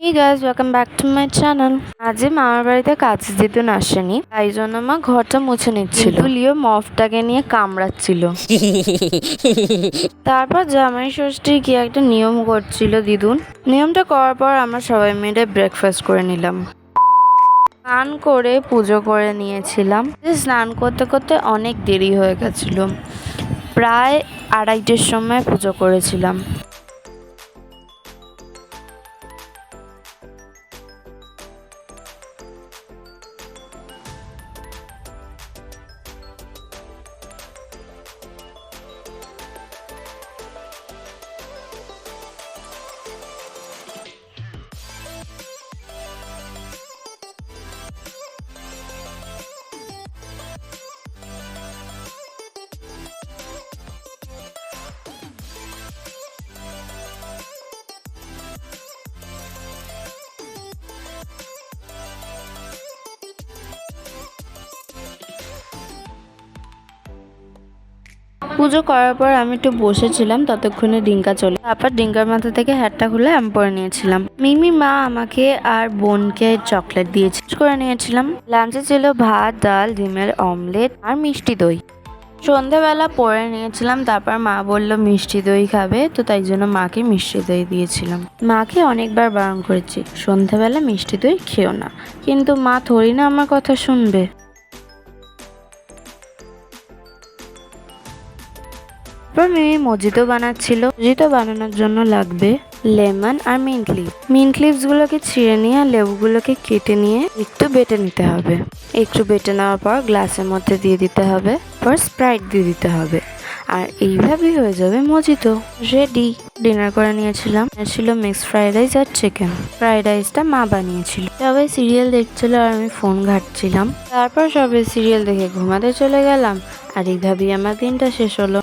Hey guys, welcome back to my channel. আজ মামার বাড়িতে কাছে যেতে আসেনি, তাই জন্য মা ঘরটা মুছে নিচ্ছিল। লিও মফটাকে নিয়ে কামড়াচ্ছিল। তারপর জামাই ষষ্ঠীর কি একটা নিয়ম করছিল দিদুন। নিয়মটা করার পর আমরা সবাই মিলে ব্রেকফাস্ট করে নিলাম। স্নান করে পুজো করে নিয়েছিলাম। স্নান করতে করতে অনেক দেরি হয়ে গেছিল, প্রায় 2:30টার সময় পুজো করেছিলাম। পুজো করার পর আমি একটু বসেছিলাম, ততক্ষণে ডিঙ্কা চলে। তারপর ডিঙ্কার মাথা থেকে হ্যাটটা খুলে আমি পরে নিয়েছিলাম। মিমি মা আমাকে আর বোনকে চকলেট দিয়েছে করে নিয়েছিলাম। লাঞ্চে ছিল ভাত, ডাল, ডিমের অমলেট আর মিষ্টি দই। সন্ধ্যাবেলা পরে নিয়েছিলাম। তারপর মা বলল মিষ্টি দই খাবে, তো তাই জন্য মাকে মিষ্টি দই দিয়েছিলাম। মাকে অনেকবার বারণ করেছি সন্ধ্যাবেলা মিষ্টি দই খেও না, কিন্তু মা থোড়ি না আমার কথা শুনবে। তারপর মিমি মজিতো বানাচ্ছিল। মজিতো বানানোর জন্য লাগবে লেমন আর মিন্ট লিভ। মিন্ট লিভস গুলোকে ছিঁড়ে নিয়ে লেবুগুলোকে কেটে নিয়ে একটু বেটে নিতে হবে। একটু বেটে নেওয়ার পর গ্লাসের মধ্যে দিয়ে দিতে হবে, পর স্প্রাইট দিয়ে দিতে হবে, আর এইভাবেই হয়ে যাবে মজিতো রেডি। ডিনার করে নিয়েছিলাম। ছিল মিক্সড ফ্রাইড রাইস আর চিকেন। ফ্রাইড রাইসটা মা বানিয়েছিল। সবাই সিরিয়াল দেখছিল আর আমি ফোন ঘাঁটছিলাম। তারপর সবাই সিরিয়াল দেখে ঘুমাতে চলে গেলাম, আর এইভাবেই আমার দিনটা শেষ হলো।